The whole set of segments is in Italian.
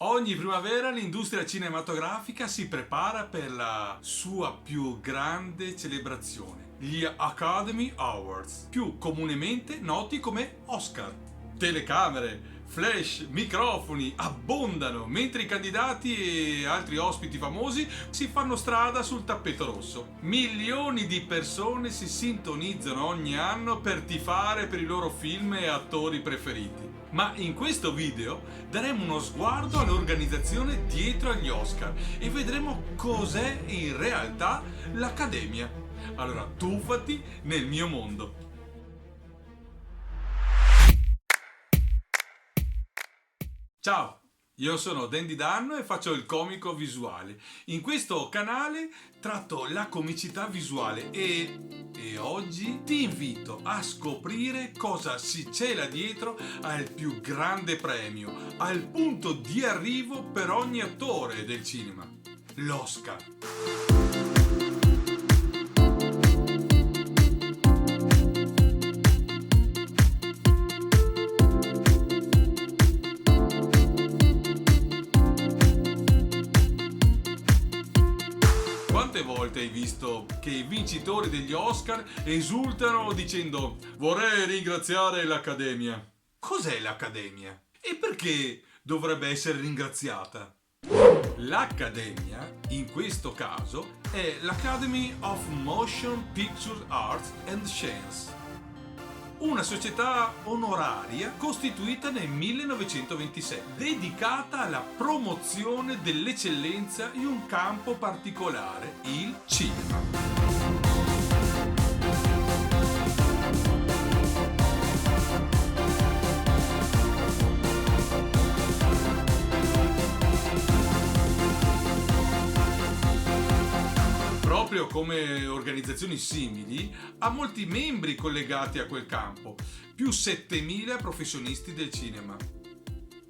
Ogni primavera l'industria cinematografica si prepara per la sua più grande celebrazione, gli Academy Awards, più comunemente noti come Oscar. Telecamere, flash, microfoni abbondano mentre i candidati e altri ospiti famosi si fanno strada sul tappeto rosso. Milioni di persone si sintonizzano ogni anno per tifare per i loro film e attori preferiti. Ma in questo video daremo uno sguardo all'organizzazione dietro agli Oscar e vedremo cos'è in realtà l'Accademia. Allora tuffati nel mio mondo. Ciao, io sono Dandy Dan e faccio il comico visuale. In questo canale tratto la comicità visuale e oggi ti invito a scoprire cosa si cela dietro al più grande premio, al punto di arrivo per ogni attore del cinema, l'Oscar. Quante volte hai visto che i vincitori degli Oscar esultano dicendo vorrei ringraziare l'Accademia? Cos'è l'Accademia? E perché dovrebbe essere ringraziata? L'Accademia, in questo caso, è l'Academy of Motion Picture Arts and Science, una società onoraria costituita nel 1926, dedicata alla promozione dell'eccellenza in un campo particolare, il cinema. Proprio come organizzazioni simili, ha molti membri collegati a quel campo, più 7.000 professionisti del cinema.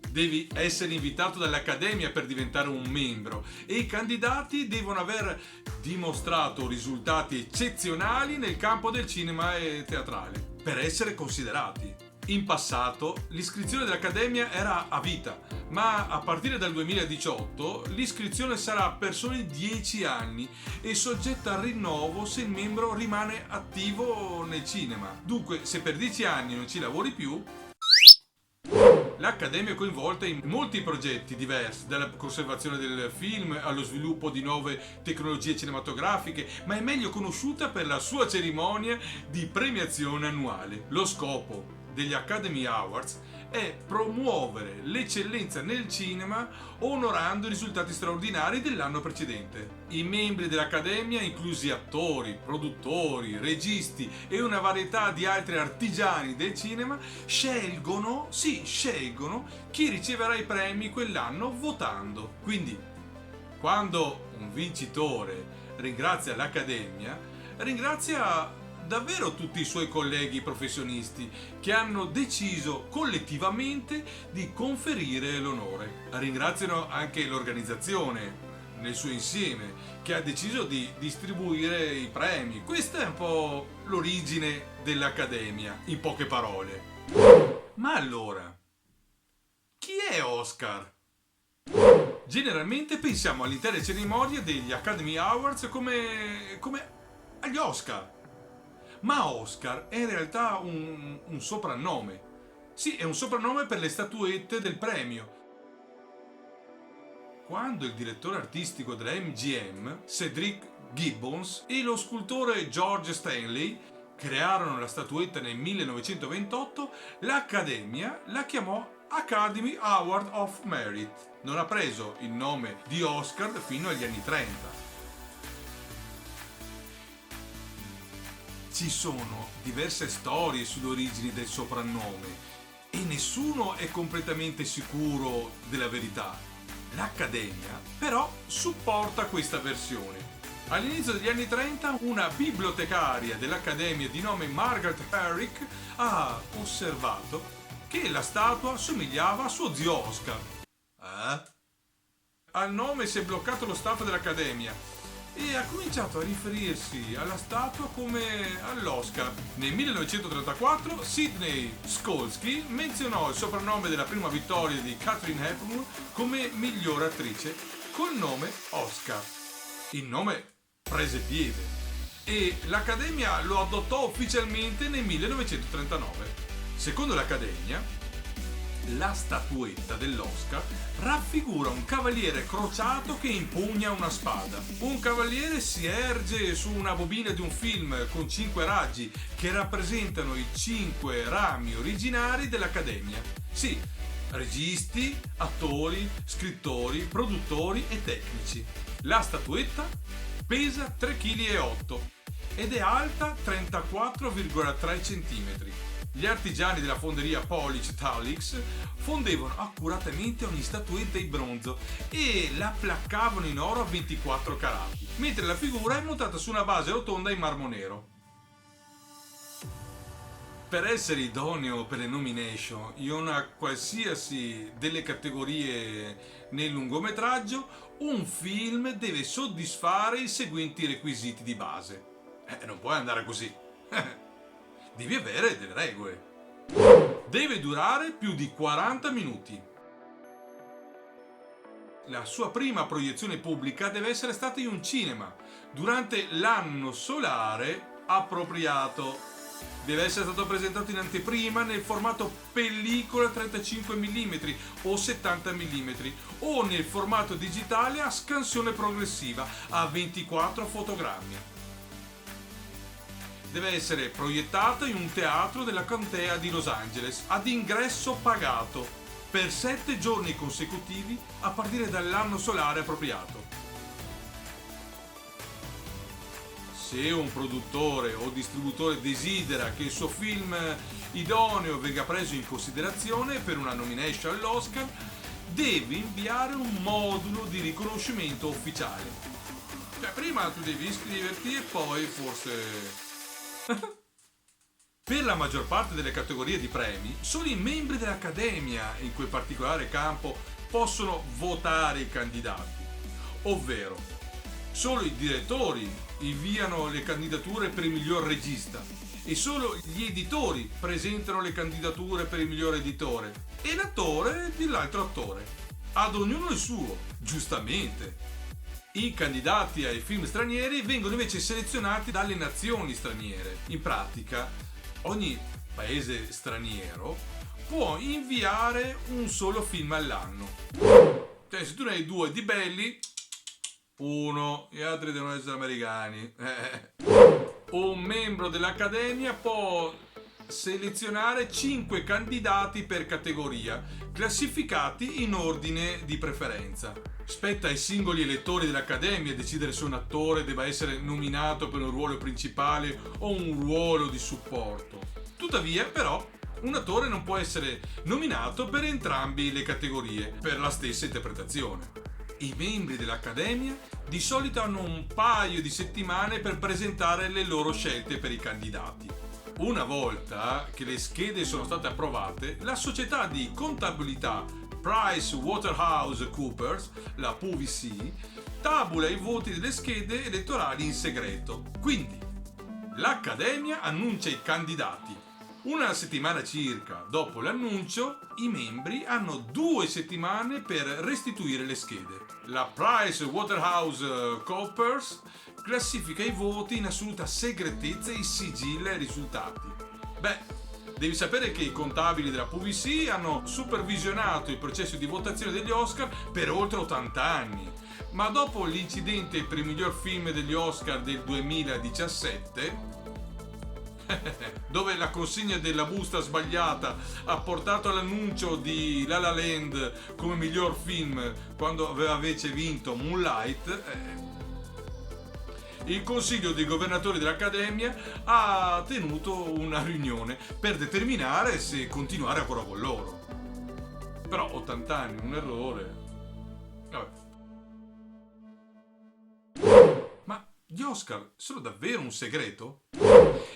Devi essere invitato dall'Accademia per diventare un membro e i candidati devono aver dimostrato risultati eccezionali nel campo del cinema e teatrale per essere considerati. In passato l'iscrizione dell'Accademia era a vita, ma a partire dal 2018 l'iscrizione sarà per soli 10 anni e soggetta al rinnovo se il membro rimane attivo nel cinema. Dunque, se per 10 anni non ci lavori più, l'Accademia è coinvolta in molti progetti diversi, dalla conservazione del film allo sviluppo di nuove tecnologie cinematografiche, ma è meglio conosciuta per la sua cerimonia di premiazione annuale. Lo scopo degli Academy Awards è promuovere l'eccellenza nel cinema onorando i risultati straordinari dell'anno precedente. I membri dell'Accademia, inclusi attori, produttori, registi e una varietà di altri artigiani del cinema, scelgono chi riceverà i premi quell'anno votando. Quindi, quando un vincitore ringrazia l'Accademia, ringrazia davvero tutti i suoi colleghi professionisti che hanno deciso collettivamente di conferire l'onore. Ringraziano anche l'organizzazione nel suo insieme che ha deciso di distribuire i premi. Questa è un po' l'origine dell'Accademia, in poche parole. Ma allora, chi è Oscar? Generalmente pensiamo all'intera cerimonia degli Academy Awards come agli Oscar. Ma Oscar è in realtà un soprannome. Sì, è un soprannome per le statuette del premio. Quando il direttore artistico della MGM, Cedric Gibbons, e lo scultore George Stanley crearono la statuetta nel 1928, l'Accademia la chiamò Academy Award of Merit. Non ha preso il nome di Oscar fino agli anni 30. Ci sono diverse storie sulle origini del soprannome e nessuno è completamente sicuro della verità. L'Accademia però supporta questa versione. All'inizio degli anni 30 una bibliotecaria dell'Accademia di nome Margaret Herrick ha osservato che la statua somigliava a suo zio Oscar. Al nome si è bloccato lo staff dell'Accademia e ha cominciato a riferirsi alla statua come all'Oscar. Nel 1934 Sidney Skolsky menzionò il soprannome della prima vittoria di Katharine Hepburn come miglior attrice col nome Oscar. Il nome prese piede e l'Accademia lo adottò ufficialmente nel 1939. Secondo l'Accademia, la statuetta dell'Oscar raffigura un cavaliere crociato che impugna una spada. Un cavaliere si erge su una bobina di un film con 5 raggi che rappresentano i 5 rami originari dell'Accademia. Sì, registi, attori, scrittori, produttori e tecnici. La statuetta pesa 3,8 kg ed è alta 34,3 cm. Gli artigiani della fonderia Polish Talix fondevano accuratamente ogni statuetta in bronzo e la placcavano in oro a 24 carati, mentre la figura è montata su una base rotonda in marmo nero. Per essere idoneo per le nomination in una qualsiasi delle categorie nel lungometraggio, un film deve soddisfare i seguenti requisiti di base. Non puoi andare così. Devi avere delle regole. Deve durare più di 40 minuti. La sua prima proiezione pubblica deve essere stata in un cinema durante l'anno solare appropriato. Deve essere stato presentato in anteprima nel formato pellicola 35 mm o 70 mm o nel formato digitale a scansione progressiva a 24 fotogrammi. Deve essere proiettato in un teatro della contea di Los Angeles ad ingresso pagato per 7 giorni consecutivi a partire dall'anno solare appropriato. Se un produttore o distributore desidera che il suo film idoneo venga preso in considerazione per una nomination all'Oscar, deve inviare un modulo di riconoscimento ufficiale. Cioè, prima tu devi iscriverti e poi forse... Per la maggior parte delle categorie di premi, solo i membri dell'Accademia in quel particolare campo possono votare i candidati, ovvero solo i direttori inviano le candidature per il miglior regista e solo gli editori presentano le candidature per il miglior editore e l'attore dell'altro attore. Ad ognuno il suo, giustamente. I candidati ai film stranieri vengono invece selezionati dalle nazioni straniere. In pratica, ogni paese straniero può inviare un solo film all'anno. Cioè, se tu ne hai 2 di belli, uno, gli altri devono essere americani. Un membro dell'Accademia può selezionare 5 candidati per categoria, classificati in ordine di preferenza. Spetta ai singoli elettori dell'Accademia decidere se un attore debba essere nominato per un ruolo principale o un ruolo di supporto. Tuttavia, però, un attore non può essere nominato per entrambe le categorie per la stessa interpretazione. I membri dell'Accademia di solito hanno un paio di settimane per presentare le loro scelte per i candidati. Una volta che le schede sono state approvate, la società di contabilità PricewaterhouseCoopers, la PwC, tabula i voti delle schede elettorali in segreto. Quindi, l'Accademia annuncia i candidati. Una settimana circa dopo l'annuncio, i membri hanno 2 settimane per restituire le schede. La PricewaterhouseCoopers classifica i voti in assoluta segretezza e sigilla i risultati. Devi sapere che i contabili della PwC hanno supervisionato il processo di votazione degli Oscar per oltre 80 anni, ma dopo l'incidente per il miglior film degli Oscar del 2017, dove la consegna della busta sbagliata ha portato all'annuncio di La La Land come miglior film quando aveva invece vinto Moonlight, il consiglio dei governatori dell'Accademia ha tenuto una riunione per determinare se continuare ancora con loro. Però 80 anni, un errore. Vabbè. Ma gli Oscar sono davvero un segreto?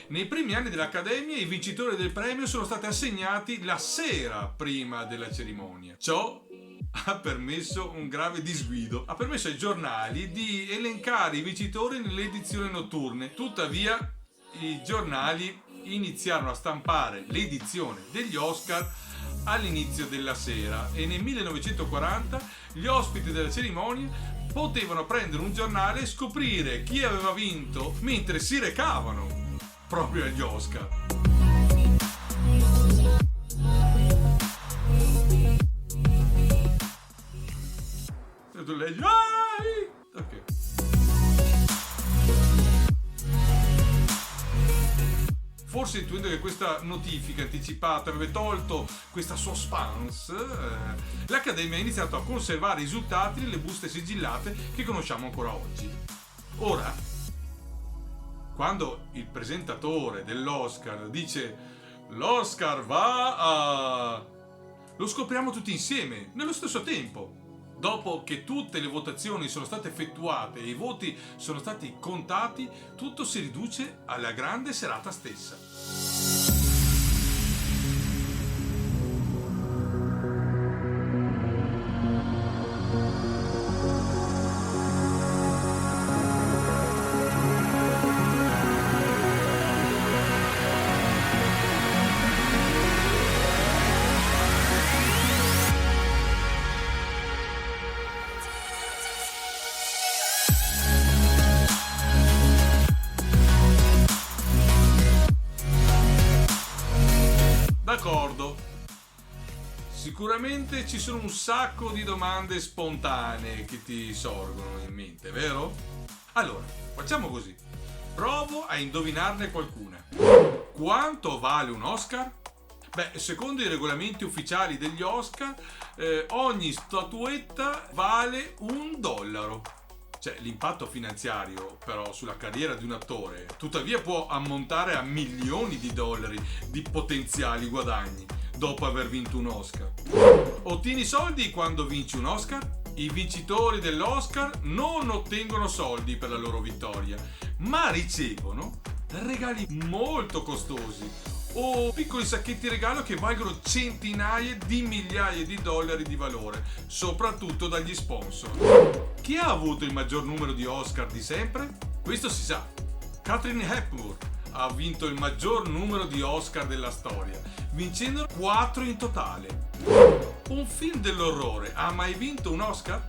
Nei primi anni dell'Accademia i vincitori del premio sono stati assegnati la sera prima della cerimonia. Ciò ha permesso un grave disguido. Ha permesso ai giornali di elencare i vincitori nelle edizioni notturne. Tuttavia, i giornali iniziarono a stampare l'edizione degli Oscar all'inizio della sera e nel 1940 gli ospiti della cerimonia potevano prendere un giornale e scoprire chi aveva vinto mentre si recavano proprio agli Oscar. E tu leggi, ok. Forse intuendo che questa notifica anticipata avrebbe tolto questa suspense, l'Accademia ha iniziato a conservare i risultati nelle buste sigillate che conosciamo ancora oggi. Ora, quando il presentatore dell'Oscar dice l'Oscar va a... lo scopriamo tutti insieme, nello stesso tempo. Dopo che tutte le votazioni sono state effettuate e i voti sono stati contati, tutto si riduce alla grande serata stessa. D'accordo. Sicuramente ci sono un sacco di domande spontanee che ti sorgono in mente, vero? Allora, facciamo così. Provo a indovinarne qualcuna. Quanto vale un Oscar? Beh, secondo i regolamenti ufficiali degli Oscar, ogni statuetta vale $1. Cioè, l'impatto finanziario però sulla carriera di un attore tuttavia può ammontare a milioni di dollari di potenziali guadagni dopo aver vinto un Oscar. Ottieni soldi quando vinci un Oscar? I vincitori dell'Oscar non ottengono soldi per la loro vittoria, ma ricevono regali molto costosi o piccoli sacchetti regalo che valgono centinaia di migliaia di dollari di valore, soprattutto dagli sponsor. Chi ha avuto il maggior numero di Oscar di sempre? Questo si sa. Katharine Hepburn ha vinto il maggior numero di Oscar della storia, vincendo 4 in totale. Un film dell'orrore ha mai vinto un Oscar?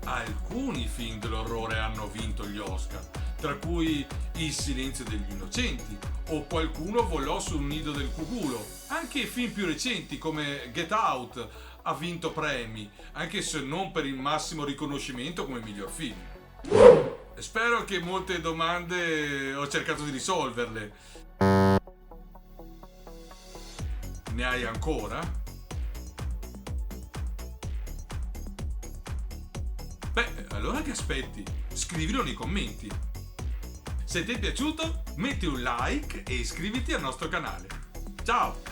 Alcuni film dell'orrore hanno vinto gli Oscar, tra cui Il silenzio degli innocenti o Qualcuno volò sul nido del cuculo. Anche film più recenti come Get Out ha vinto premi, anche se non per il massimo riconoscimento come miglior film. Spero che molte domande ho cercato di risolverle. Ne hai ancora? Beh, allora che aspetti? Scrivilo nei commenti. Se ti è piaciuto, metti un like e iscriviti al nostro canale. Ciao!